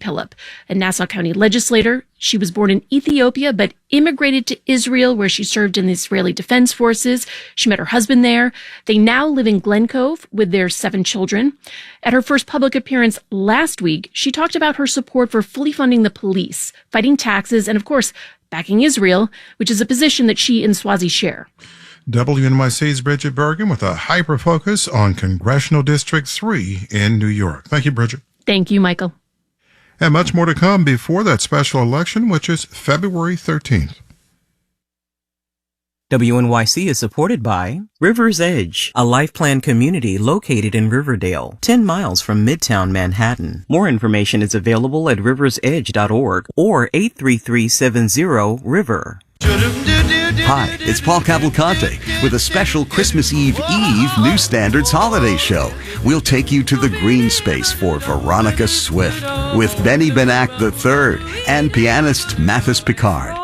Phillip, a Nassau County legislator. She was born in Ethiopia, but immigrated to Israel, where she served in the Israeli Defense Forces. She met her husband there. They now live in Glen Cove with their 7 children. At her first public appearance last week, she talked about her support for fully funding the police, fighting taxes, and of course, backing Israel, which is a position that she and Swazi share. WNYC's Bridget Bergen with a hyper-focus on Congressional District 3 in New York. Thank you, Bridget. Thank you, Michael. And much more to come before that special election, which is February 13th. WNYC is supported by River's Edge, a life plan community located in Riverdale, 10 miles from Midtown Manhattan. More information is available at riversedge.org or 833-70-RIVER. Hi, it's Paul Cavalcante with a special Christmas Eve New Standards holiday show. We'll take you to the green space for Veronica Swift with Benny Benack III and pianist Mathis Picard.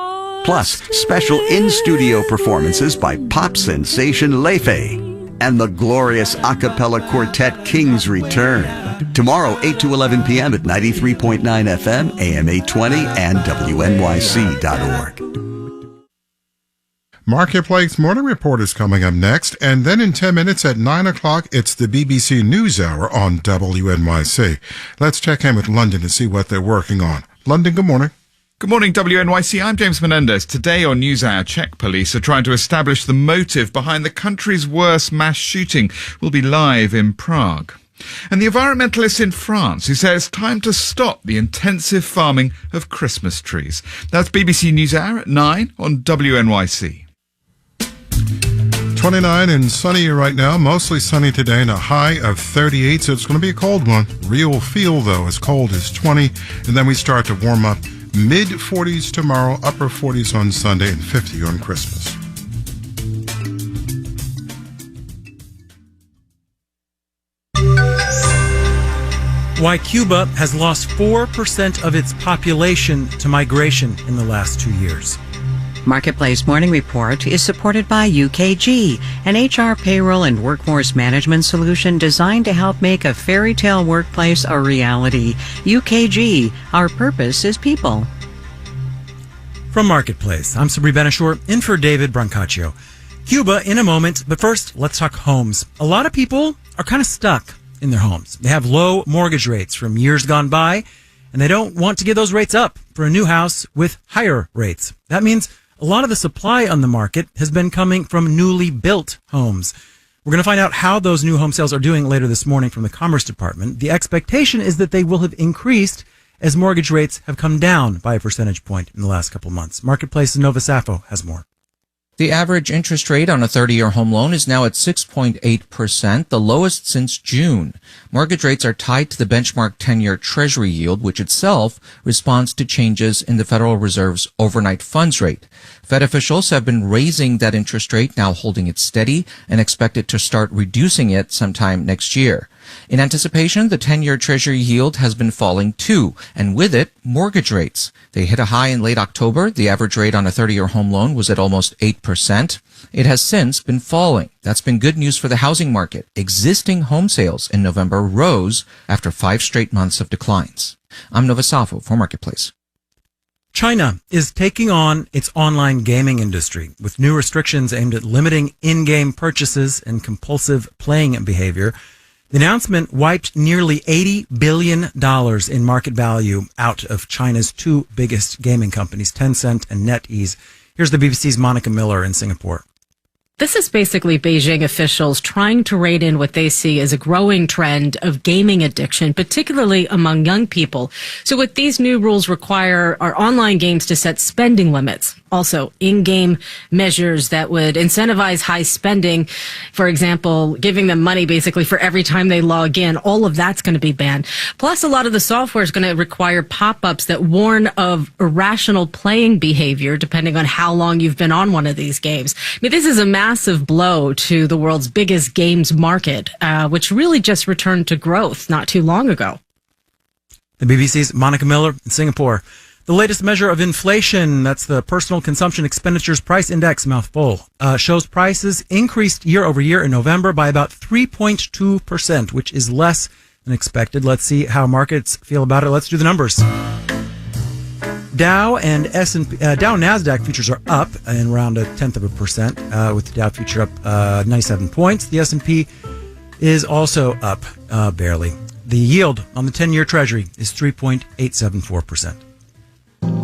Plus, special in-studio performances by pop sensation Leifei and the glorious a cappella quartet Kings Return. Tomorrow, 8 to 11 p.m. at 93.9 FM, AM 820, and WNYC.org. Marketplace Morning Report is coming up next, and then in 10 minutes at 9 o'clock, it's the BBC NewsHour on WNYC. Let's check in with London to see what they're working on. London, good morning. Good morning, WNYC. I'm James Menendez. Today on NewsHour, Czech police are trying to establish the motive behind the country's worst mass shooting. We'll be live in Prague. And the environmentalist in France who says time to stop the intensive farming of Christmas trees. That's BBC NewsHour at 9 on WNYC. 29 and sunny right now, mostly sunny today, and a high of 38, so it's going to be a cold one. Real feel, though, as cold as 20, and then we start to warm up. Mid-40s tomorrow, upper 40s on Sunday, and 50 on Christmas. Why Cuba has lost 4% of its population to migration in the last 2 years. Marketplace Morning Report is supported by UKG, an HR payroll and workforce management solution designed to help make a fairy tale workplace a reality. UKG, our purpose is people. From Marketplace, I'm Sabri Benishore, in for David Brancaccio. Cuba in a moment, but first, let's talk homes. A lot of people are kind of stuck in their homes. They have low mortgage rates from years gone by, and they don't want to give those rates up for a new house with higher rates. That means a lot of the supply on the market has been coming from newly built homes. We're going to find out how those new home sales are doing later this morning from the Commerce Department. The expectation is that they will have increased as mortgage rates have come down by a percentage point in the last couple of months. Marketplace Nova Safo has more. The average interest rate on a 30-year home loan is now at 6.8%, the lowest since June. Mortgage rates are tied to the benchmark 10-year Treasury yield, which itself responds to changes in the Federal Reserve's overnight funds rate. Fed officials have been raising that interest rate, now holding it steady, and expect it to start reducing it sometime next year. In anticipation, the 10-year Treasury yield has been falling too, and with it, mortgage rates. They hit a high in late October. The average rate on a 30-year home loan was at almost 8%. It has since been falling. That's been good news for the housing market. Existing home sales in November rose after 5 straight months of declines. I'm Nova Safo for Marketplace. China is taking on its online gaming industry with new restrictions aimed at limiting in-game purchases and compulsive playing behavior. The announcement wiped nearly $80 billion in market value out of China's 2 biggest gaming companies, Tencent and NetEase. Here's the BBC's Monica Miller in Singapore. This is basically Beijing officials trying to rein in what they see as a growing trend of gaming addiction, particularly among young people. So what these new rules require are online games to set spending limits. Also, in-game measures that would incentivize high spending. For example, giving them money basically for every time they log in. All of that's going to be banned. Plus, a lot of the software is going to require pop-ups that warn of irrational playing behavior, depending on how long you've been on one of these games. I mean, this is a massive blow to the world's biggest games market, which really just returned to growth not too long ago. The BBC's Monica Miller in Singapore. The latest measure of inflation, that's the Personal Consumption Expenditures Price Index, mouthful, shows prices increased year over year in November by about 3.2%, which is less than expected. Let's see how markets feel about it. Let's do the numbers. Dow and Dow and NASDAQ futures are up in around 0.1%, with the Dow future up 97 points. The S&P is also up barely. The yield on the 10-year Treasury is 3.874%.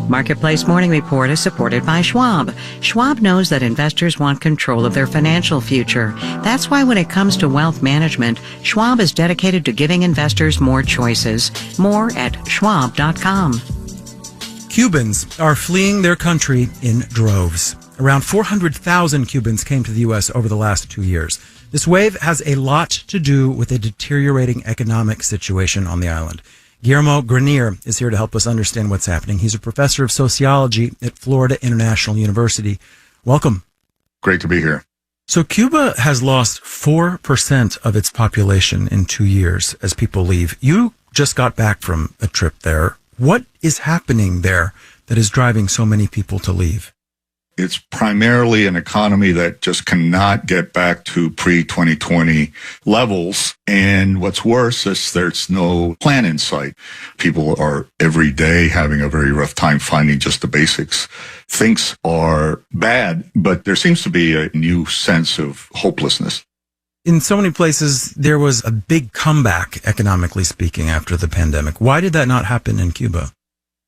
Marketplace Morning Report is supported by Schwab. Schwab knows that investors want control of their financial future. That's why when it comes to wealth management, Schwab is dedicated to giving investors more choices. More at schwab.com. Cubans are fleeing their country in droves. Around 400,000 Cubans came to the U.S. over the last 2 years. This wave has a lot to do with a deteriorating economic situation on the island. Guillermo Grenier is here to help us understand what's happening. He's a professor of sociology at Florida International University. Welcome. Great to be here. So Cuba has lost 4% of its population in 2 years as people leave. You just got back from a trip there. What is happening there that is driving so many people to leave? It's primarily an economy that just cannot get back to pre-2020 levels. And what's worse is there's no plan in sight. People are every day having a very rough time finding just the basics. Things are bad, but there seems to be a new sense of hopelessness. In so many places, there was a big comeback, economically speaking, after the pandemic. Why did that not happen in Cuba?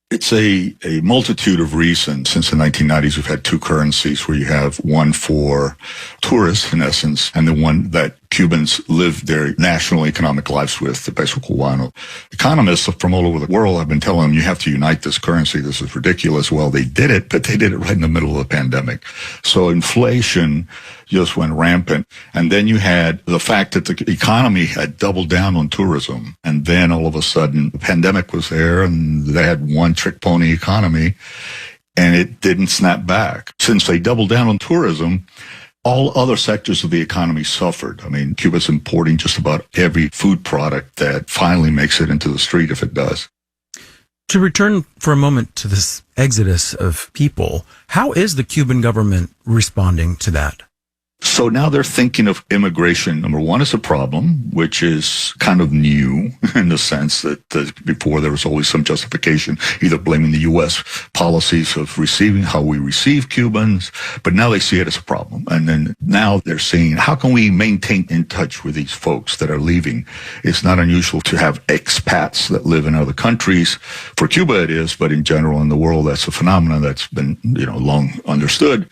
It's a multitude of reasons. Since the 1990s, we've had two currencies where you have one for tourists, in essence, and the one that Cubans live their national economic lives with, the peso cubano. Economists from all over the world have been telling them, you have to unite this currency. This is ridiculous. Well, they did it, but they did it right in the middle of the pandemic. So inflation just went rampant. And then you had the fact that the economy had doubled down on tourism. And then all of a sudden, the pandemic was there and they had one trick pony economy and it didn't snap back. Since they doubled down on tourism, all other sectors of the economy suffered. I mean, Cuba's importing just about every food product that finally makes it into the street if it does. To return for a moment to this exodus of people, how is the Cuban government responding to that? So now they're thinking of immigration. Number one is a problem, which is kind of new in the sense that before there was always some justification, either blaming the U.S. policies of receiving how we receive Cubans, but now they see it as a problem. And then now they're saying, how can we maintain in touch with these folks that are leaving? It's not unusual to have expats that live in other countries. For Cuba it is, but in general in the world, that's a phenomenon that's been, long understood.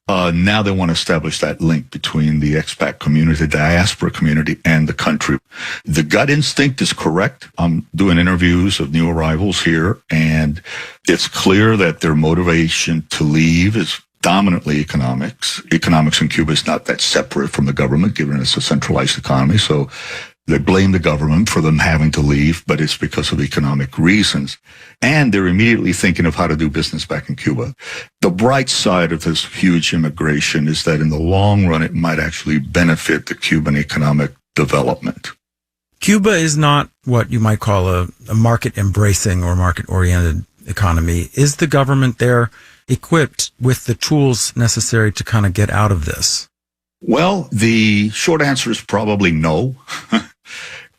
Now they want to establish that link between the expat community, the diaspora community, and the country. The gut instinct is correct. I'm doing interviews of new arrivals here, and it's clear that their motivation to leave is dominantly economics. Economics in Cuba is not that separate from the government, given it's a centralized economy. So they blame the government for them having to leave, but it's because of economic reasons. And they're immediately thinking of how to do business back in Cuba. The bright side of this huge immigration is that in the long run, it might actually benefit the Cuban economic development. Cuba is not what you might call a market-embracing or market-oriented economy. Is the government there equipped with the tools necessary to kind of get out of this? Well, the short answer is probably no.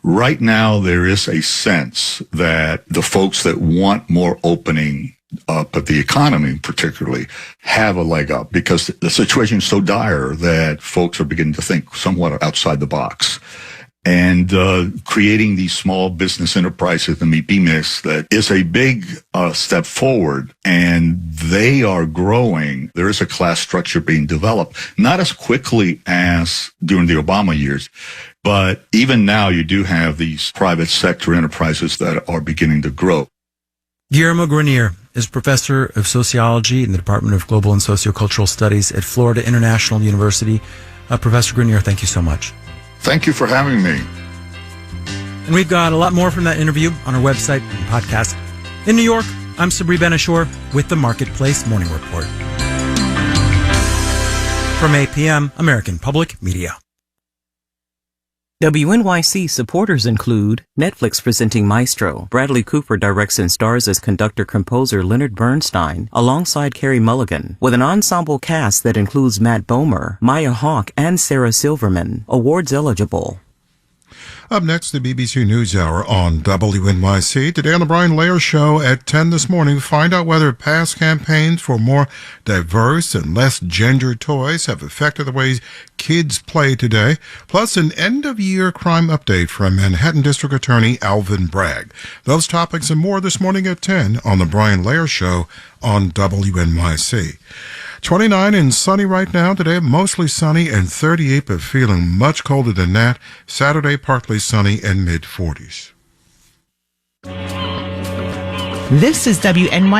Right now, there is a sense that the folks that want more opening up at the economy, particularly, have a leg up because the situation is so dire that folks are beginning to think somewhat outside the box. And creating these small business enterprises, the MIPYMES, that is a big step forward, and they are growing. There is a class structure being developed, not as quickly as during the Obama years, but even now you do have these private sector enterprises that are beginning to grow. Guillermo Grenier is professor of sociology in the Department of Global and Sociocultural Studies at Florida International University. Professor Grenier, thank you so much. Thank you for having me. And we've got a lot more from that interview on our website and podcast. In New York, I'm Sabri Benashor with the Marketplace Morning Report. From 8 p.m., American Public Media. WNYC supporters include Netflix presenting Maestro. Bradley Cooper directs and stars as conductor-composer Leonard Bernstein alongside Carey Mulligan, with an ensemble cast that includes Matt Bomer, Maya Hawke, and Sarah Silverman. Awards eligible. Up next, the BBC NewsHour on WNYC. Today on the Brian Lair Show at 10 this morning, find out whether past campaigns for more diverse and less gendered toys have affected the ways kids play today. Plus, an end-of-year crime update from Manhattan District Attorney Alvin Bragg. Those topics and more this morning at 10 on the Brian Lair Show on WNYC. 29 and sunny right now. Today, mostly sunny and 38, but feeling much colder than that. Saturday, partly sunny and mid-40s. This is WNYC.